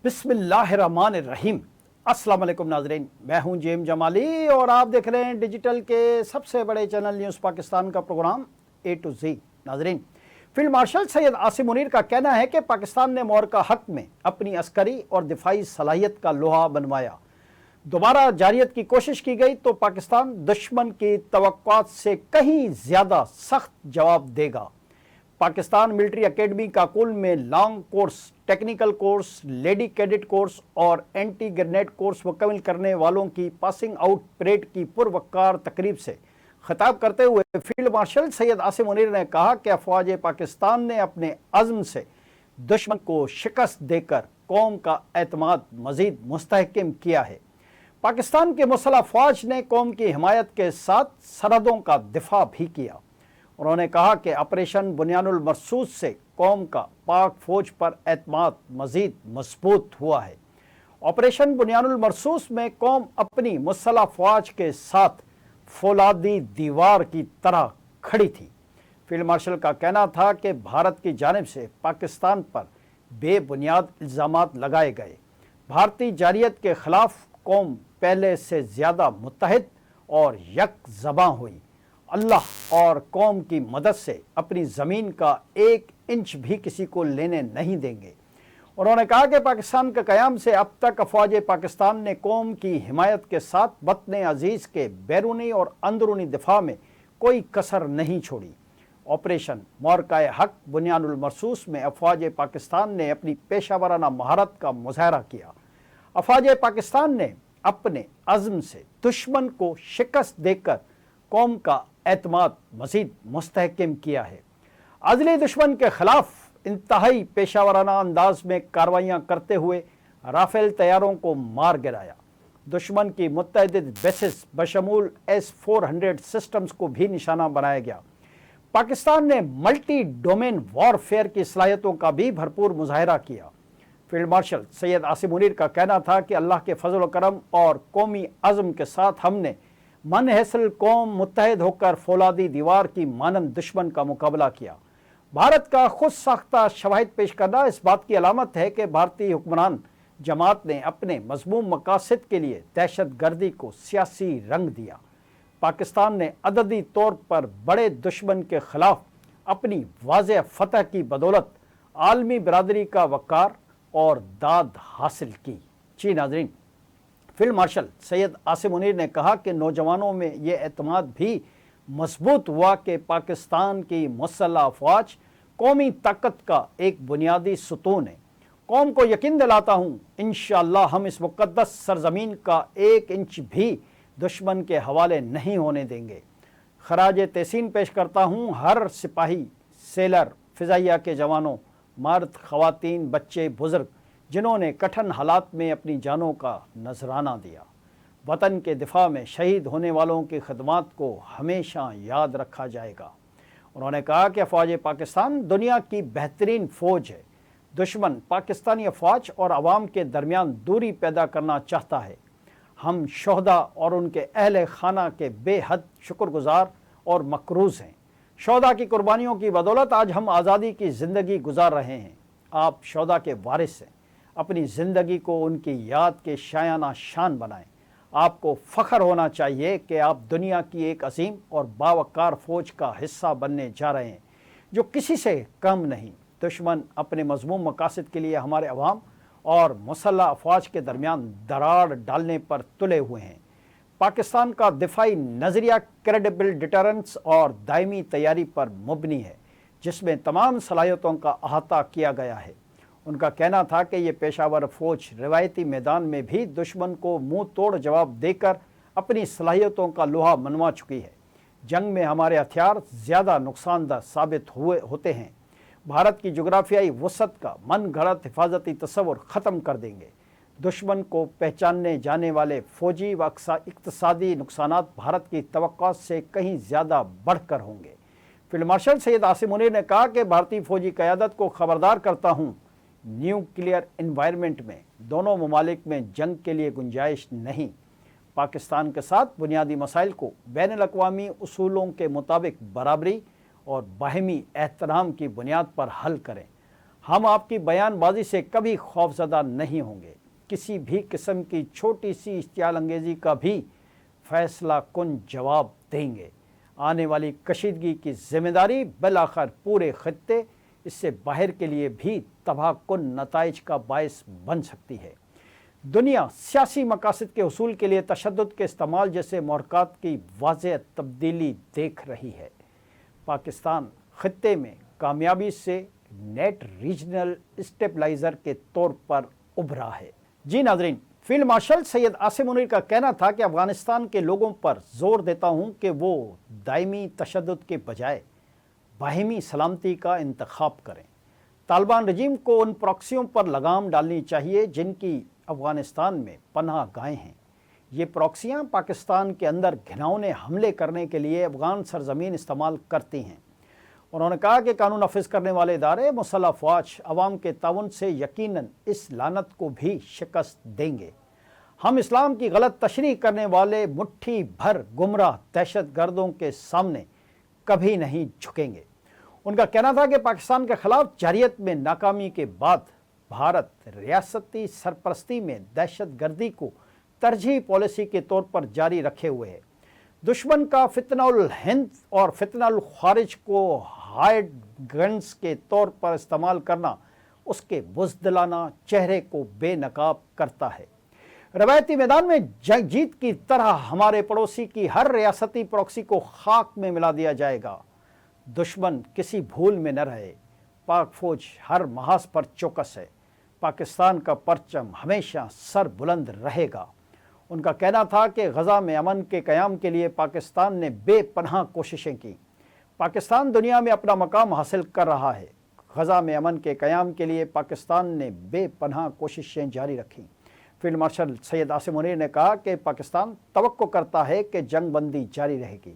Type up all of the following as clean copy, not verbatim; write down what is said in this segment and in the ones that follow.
बिस्मिल्लाहिर्रहमानिर्रहीम। अस्सलाम वालेकुम नाज़रीन, मैं हूं जेम जमाली और आप देख रहे हैं डिजिटल के सबसे बड़े चैनल न्यूज़ पाकिस्तान का प्रोग्राम ए टू जी। नाज़रीन, फील्ड मार्शल सैयद आसिम मुनीर का कहना है कि पाकिस्तान ने मौरका हक में अपनी अस्करी और दिफाई सलाहियत का लोहा बनवाया। दोबारा जारियत की कोशिश की गई तो पाकिस्तान दुश्मन की तवक्कुआत से कहीं ज़्यादा सख्त जवाब देगा। पाकिस्तान मिलिट्री एकेडमी काकुल में long course, technical course, lady cadet course और एंटी ग्रेनेड कोर्स मुकम्मल करने वालों की पासिंग आउट परेड की पुरवक्कार तकरीब से खिताब करते हुए फील्ड मार्शल सैयद आसिम मुनीर ने कहा कि अफवाज पाकिस्तान ने अपने अज़्म से दुश्मन को शिकस्त देकर कौम का एतमाद मज़ीद मुस्तहकम किया है। पाकिस्तान के मुसल्लह अफवाज ने कौम की हिमायत के साथ सरहदों का दिफा भी किया। उन्होंने कहा कि ऑपरेशन बुनियानुल मरसूस से कौम का पाक फौज पर एतमाद मज़ीद मजबूत हुआ है। ऑपरेशन बुनियानुल मरसूस में कौम अपनी मुसल्लह अफवाज के साथ फौलादी दीवार की तरह खड़ी थी। फील्ड मार्शल का कहना था कि भारत की जानिब से पाकिस्तान पर बेबुनियाद इल्ज़ामात लगाए गए। भारतीय जारियत के ख़िलाफ़ कौम पहले से ज़्यादा मुत्तहिद और यक ज़बां हुई। अल्लाह और कौम की मदद से अपनी ज़मीन का 1 इंच भी किसी को लेने नहीं देंगे। उन्होंने कहा कि पाकिस्तान के क़याम से अब तक अफवाज पाकिस्तान ने कौम की हिमायत के साथ वतन अजीज़ के बैरूनी और अंदरूनी दिफा में कोई कसर नहीं छोड़ी। ऑपरेशन मौरका हक बुनियानुल मरसूस में अफवाज पाकिस्तान ने अपनी पेशा वराना महारत का मुज़ाहरा किया। अफवाज पाकिस्तान ने अपने अज़्म से दुश्मन को शिकस्त देकर कौम का एतमाद मज़ीद मुस्तहकम किया है। अज़ली दुश्मन के ख़िलाफ़ इंतहाई पेशावराना अंदाज में कार्रवाइयाँ करते हुए राफेल तैयारों को मार गिराया। दुश्मन की मुतअद्दिद बेसिस बशमूल S-400 सिस्टम्स को भी निशाना बनाया गया। पाकिस्तान ने मल्टी डोमेन वॉरफेयर की सलाहियतों का भी भरपूर मुजाहरा किया। फील्ड मार्शल सैयद आसिम मुनीर का कहना था कि अल्लाह के फजल व करम और कौमी अज़्म के साथ हमने मनहसल कौम मुत्तहिद होकर फौलादी दीवार की मानंद दुश्मन का मुकाबला किया। भारत का खुद साख्ता शवाहिद पेश करना इस बात की अलामत है कि भारतीय हुक्मरान जमात ने अपने मज़मूम मकासद के लिए दहशत गर्दी को सियासी रंग दिया। पाकिस्तान ने अददी तौर पर बड़े दुश्मन के ख़िलाफ़ अपनी वाज़ेह फतह की बदौलत आलमी बरादरी का वक़ार और दाद हासिल की। जी नाज़रीन, फील्ड मार्शल सैयद आसिम मुनीर ने कहा कि नौजवानों में ये एतमाद भी मजबूत हुआ कि पाकिस्तान की मुसल्लह अफवाज कौमी ताकत का एक बुनियादी सुतून है। कौम को यकीन दिलाता हूँ इंशाअल्लाह हम इस मुक़द्दस सरज़मीन का 1 इंच भी दुश्मन के हवाले नहीं होने देंगे। खराज तहसीन पेश करता हूँ हर सिपाही, सेलर, फ़िज़ाइया के जवानों, मर्द, ख़वातीन, बच्चे, बुज़ुर्ग जिन्होंने कठिन हालात में अपनी जानों का नजराना दिया। वतन के दिफा में शहीद होने वालों की खदमात को हमेशा याद रखा जाएगा। उन्होंने कहा कि अफवाज पाकिस्तान दुनिया की बेहतरीन फ़ौज है। दुश्मन पाकिस्तानी अफवाज और आवाम के दरमियान दूरी पैदा करना चाहता है। हम शोहदा और उनके अहले खाना के बेहद शुक्रगुजार और मकरूज़ हैं। शोहदा की कुर्बानियों की बदौलत आज हम आज़ादी की ज़िंदगी गुजार रहे हैं। आप शोहदा के वारिस हैं। अपनी ज़िंदगी को उनकी याद के शायाना शान बनाएं। आपको फ़ख्र होना चाहिए कि आप दुनिया की एक अजीम और बावकार फ़ौज का हिस्सा बनने जा रहे हैं जो किसी से कम नहीं। दुश्मन अपने मज़मूम मकासद के लिए हमारे अवाम और मुसल्लह अफवाज के दरमियान दरार डालने पर तुले हुए हैं। पाकिस्तान का दिफाई नज़रिया क्रेडिबल डिटरेंस और दायमी तैयारी पर मुबनी है जिसमें तमाम सलाहियतों का अहाता किया गया है। उनका कहना था कि ये पेशावर फ़ौज रिवायती मैदान में भी दुश्मन को मुंह तोड़ जवाब देकर अपनी सलाहियतों का लोहा मनवा चुकी है। जंग में हमारे हथियार ज़्यादा नुकसानदह साबित होते हैं। भारत की जोग्राफियाई वसत का मन गढ़ंत हिफाजती तस्वुर ख़त्म कर देंगे। दुश्मन को पहचानने जाने वाले फ़ौजी व इक़्तिसादी नुकसानात भारत की तवक्कुआत से कहीं ज़्यादा बढ़कर होंगे। फील्ड मार्शल सैयद आसिम मुनीर ने कहा कि भारतीय फ़ौजी क़यादत को ख़बरदार करता हूँ, न्यूक्लियर इन्वायरमेंट में दोनों ममालिक में जंग के लिए गुंजाइश नहीं। पाकिस्तान के साथ बुनियादी मसाइल को बैनुल-अक़वामी उसूलों के मुताबिक बराबरी और बाहमी एहतराम की बुनियाद पर हल करें। ہم آپ کی بیان بازی سے کبھی خوفزدہ نہیں ہوں گے، کسی بھی قسم کی چھوٹی سی اشتعال انگیزی کا بھی فیصلہ کن جواب دیں گے۔ آنے والی کشیدگی کی ذمہ داری بالآخر پورے خطے، اس سے باہر کے لیے بھی تباہ کن نتائج کا باعث بن سکتی ہے۔ دنیا سیاسی مقاصد کے حصول کے لیے تشدد کے استعمال جیسے محرکات کی واضح تبدیلی دیکھ رہی ہے۔ پاکستان خطے میں کامیابی سے نیٹ ریجنل اسٹیبلائزر کے طور پر ابھرا ہے۔ جی ناظرین، فیلڈ مارشل سید عاصم منیر کا کہنا تھا کہ افغانستان کے لوگوں پر زور دیتا ہوں کہ وہ دائمی تشدد کے بجائے باہمی سلامتی کا انتخاب کریں۔ طالبان رجیم کو ان پراکسیوں پر لگام ڈالنی چاہیے جن کی افغانستان میں پناہ گاہیں ہیں۔ یہ پراکسیاں پاکستان کے اندر گھناؤنے حملے کرنے کے لیے افغان سرزمین استعمال کرتی ہیں۔ انہوں نے کہا کہ قانون نافذ کرنے والے ادارے مسلح افواج عوام کے تعاون سے یقیناً اس لعنت کو بھی شکست دیں گے۔ ہم اسلام کی غلط تشریح کرنے والے مٹھی بھر گمراہ دہشت گردوں کے سامنے کبھی نہیں جھکیں گے۔ ان کا کہنا تھا کہ پاکستان کے خلاف جارحیت میں ناکامی کے بعد بھارت ریاستی سرپرستی میں دہشت گردی کو ترجیحی پالیسی کے طور پر جاری رکھے ہوئے ہے۔ دشمن کا فتنہ الہند اور فتنہ الخارج کو ہائیڈ گنز کے طور پر استعمال کرنا اس کے بزدلانہ چہرے کو بے نقاب کرتا ہے۔ روایتی میدان میں جنگ جیت کی طرح ہمارے پڑوسی کی ہر ریاستی پراکسی کو خاک میں ملا دیا جائے گا۔ دشمن کسی بھول میں نہ رہے، پاک فوج ہر محاذ پر چوکس ہے، پاکستان کا پرچم ہمیشہ سر بلند رہے گا۔ ان کا کہنا تھا کہ غزہ میں امن کے قیام کے لیے پاکستان نے بے پناہ کوششیں کی۔ پاکستان دنیا میں اپنا مقام حاصل کر رہا ہے۔ غزہ میں امن کے قیام کے لیے پاکستان نے بے پناہ کوششیں جاری رکھیں۔ فیلڈ مارشل سید عاصم منیر نے کہا کہ پاکستان توقع کرتا ہے کہ جنگ بندی جاری رہے گی۔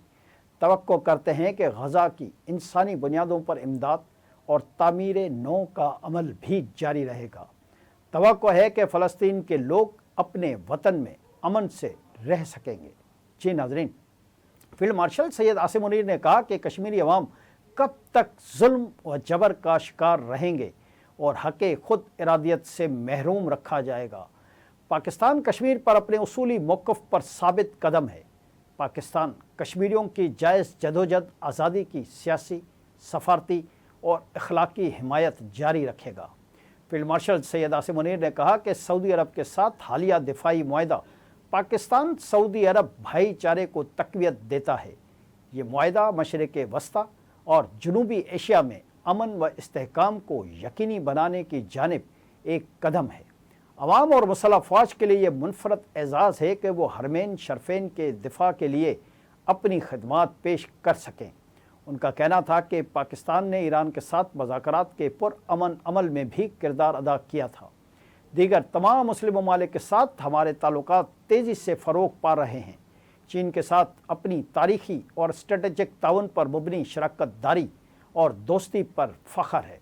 توقع کرتے ہیں کہ غزہ کی انسانی بنیادوں پر امداد اور تعمیر نو کا عمل بھی جاری رہے گا۔ توقع ہے کہ فلسطین کے لوگ اپنے وطن میں امن سے رہ سکیں گے۔ جی ناظرین، فیلڈ مارشل سید عاصم منیر نے کہا کہ کشمیری عوام کب تک ظلم و جبر کا شکار رہیں گے اور حق خود ارادیت سے محروم رکھا جائے گا۔ پاکستان کشمیر پر اپنے اصولی موقف پر ثابت قدم ہے۔ پاکستان کشمیریوں کی جائز جدوجہد آزادی کی سیاسی، سفارتی اور اخلاقی حمایت جاری رکھے گا۔ فیلڈ مارشل سید عاصم منیر نے کہا کہ سعودی عرب کے ساتھ حالیہ دفاعی معاہدہ پاکستان سعودی عرب بھائی چارے کو تقویت دیتا ہے۔ یہ معاہدہ مشرق وسطیٰ اور جنوبی ایشیا میں امن و استحکام کو یقینی بنانے کی جانب ایک قدم ہے۔ عوام اور مسلح افواج کے لیے یہ منفرد اعزاز ہے کہ وہ حرمین شرفین کے دفاع کے لیے اپنی خدمات پیش کر سکیں۔ ان کا کہنا تھا کہ پاکستان نے ایران کے ساتھ مذاکرات کے پرامن عمل میں بھی کردار ادا کیا تھا۔ دیگر تمام مسلم ممالک کے ساتھ ہمارے تعلقات تیزی سے فروغ پا رہے ہیں۔ چین کے ساتھ اپنی تاریخی اور اسٹریٹجک تعاون پر مبنی شراکت داری اور دوستی پر فخر ہے۔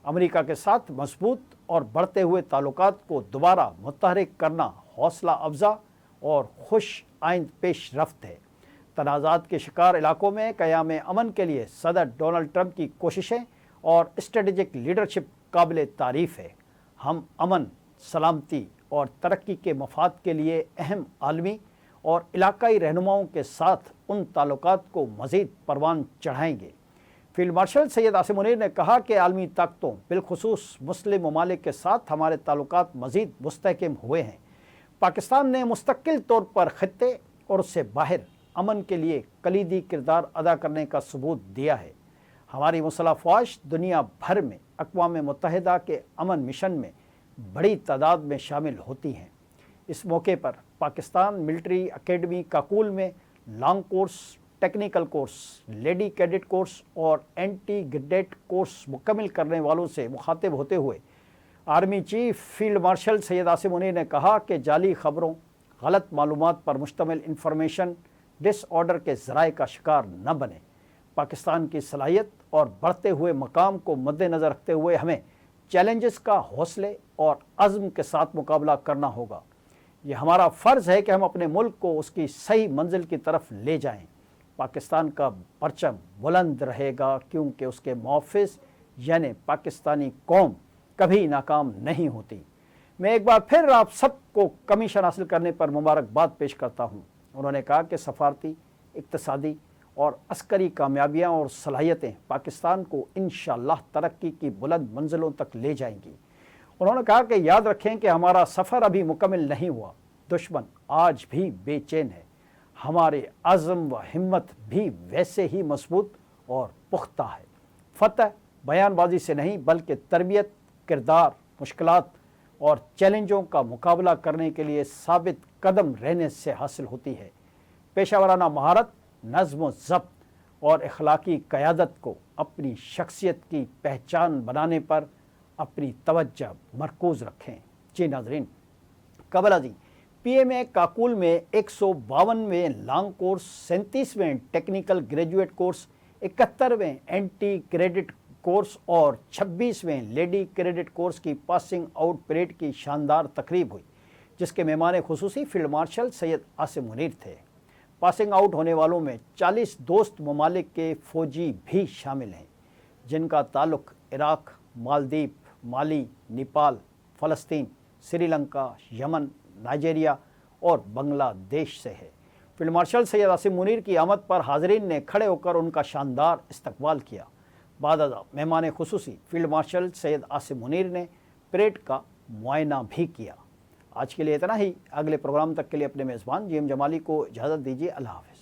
امریکہ کے ساتھ مضبوط اور بڑھتے ہوئے تعلقات کو دوبارہ متحرک کرنا حوصلہ افزا اور خوش آئند پیش رفت ہے۔ تنازعات کے شکار علاقوں میں قیام امن کے لیے صدر ڈونلڈ ٹرمپ کی کوششیں اور اسٹریٹجک لیڈرشپ قابل تعریف ہے۔ ہم امن، سلامتی اور ترقی کے مفاد کے لیے اہم عالمی اور علاقائی رہنماؤں کے ساتھ ان تعلقات کو مزید پروان چڑھائیں گے۔ فیلڈ مارشل سید عاصم منیر نے کہا کہ عالمی طاقتوں بالخصوص مسلم ممالک کے ساتھ ہمارے تعلقات مزید مستحکم ہوئے ہیں۔ پاکستان نے مستقل طور پر خطے اور اس سے باہر امن کے لیے کلیدی کردار ادا کرنے کا ثبوت دیا ہے۔ ہماری مسلح افواج دنیا بھر میں اقوام متحدہ کے امن مشن میں بڑی تعداد میں شامل ہوتی ہیں۔ اس موقع پر پاکستان ملٹری اکیڈمی کاکول میں long course, technical course, lady cadet course اور اینٹی گریڈیٹ کورس مکمل کرنے والوں سے مخاطب ہوتے ہوئے army chief field marshal Syed Asim Munir نے کہا کہ جعلی خبروں، غلط معلومات پر مشتمل انفارمیشن ڈس آرڈر کے ذرائع کا شکار نہ بنے۔ پاکستان کی صلاحیت اور بڑھتے ہوئے مقام کو مد نظر رکھتے ہوئے ہمیں چیلنجز کا حوصلے اور عزم کے ساتھ مقابلہ کرنا ہوگا۔ یہ ہمارا فرض ہے کہ ہم اپنے ملک کو اس کی صحیح منزل کی طرف لے جائیں۔ پاکستان کا پرچم بلند رہے گا کیونکہ اس کے محافظ یعنی پاکستانی قوم कभी नाकाम नहीं होती। मैं एक बार फिर आप सबको कमीशन हासिल करने पर मुबारकबाद पेश करता हूँ। उन्होंने कहा कि सफारती, इक्तसादी और अस्करी कामयाबियाँ और सलाहियतें पाकिस्तान को इंशाअल्लाह तरक्की की बुलंद मंजिलों तक ले जाएंगी। उन्होंने कहा कि याद रखें कि हमारा सफ़र अभी मुकम्मल नहीं हुआ, दुश्मन आज भी बेचैन है, हमारे अज़्म व हिम्मत भी वैसे ही मजबूत और पुख्ता है। फतह बयानबाजी से नहीं बल्कि तरबियत, किरदार, मुश्किलात और चैलेंजों का मुकाबला करने के लिए साबित कदम रहने से हासिल होती है। पेशावराना महारत, नज़्म व ज़ब्त और अखलाकी क़यादत को अपनी शख्सियत की पहचान बनाने पर अपनी तवज्जो मरकूज़ रखें। जी नाज़रीन, कबला जी PMA काकुल में 152वें लॉन्ग कोर्स, 37वें टेक्निकल ग्रेजुएट कोर्स, 71वें एंटी क्रेडिट कोर्स और 26वें लेडी क्रेडिट कोर्स की पासिंग आउट परेड की शानदार तकरीब हुई, जिसके मेहमान खुसूसी फील्ड मार्शल सैयद आसिम मुनीर थे। पासिंग आउट होने वालों में 40 दोस्त ममालिक के फ़ौजी भी शामिल हैं, जिनका ताल्लुक़ इराक़, मालदीव, माली, नेपाल, फ़लस्तीन, श्रीलंका, यमन, नाइजीरिया और बांग्लादेश से है। फील्ड मार्शल सैयद आसिम मुनीर की आमद पर हाज़रीन ने खड़े होकर उनका शानदार इस्तकबाल किया। बाद मेहमान खुसूसी फील्ड मार्शल सैयद आसिम मुनीर ने परेड का मुआयना भी किया। आज के लिए इतना ही। अगले प्रोग्राम तक के लिए अपने मेज़बान JM जमाली को इजाज़त दीजिए। अल्लाह हाफ़िज़।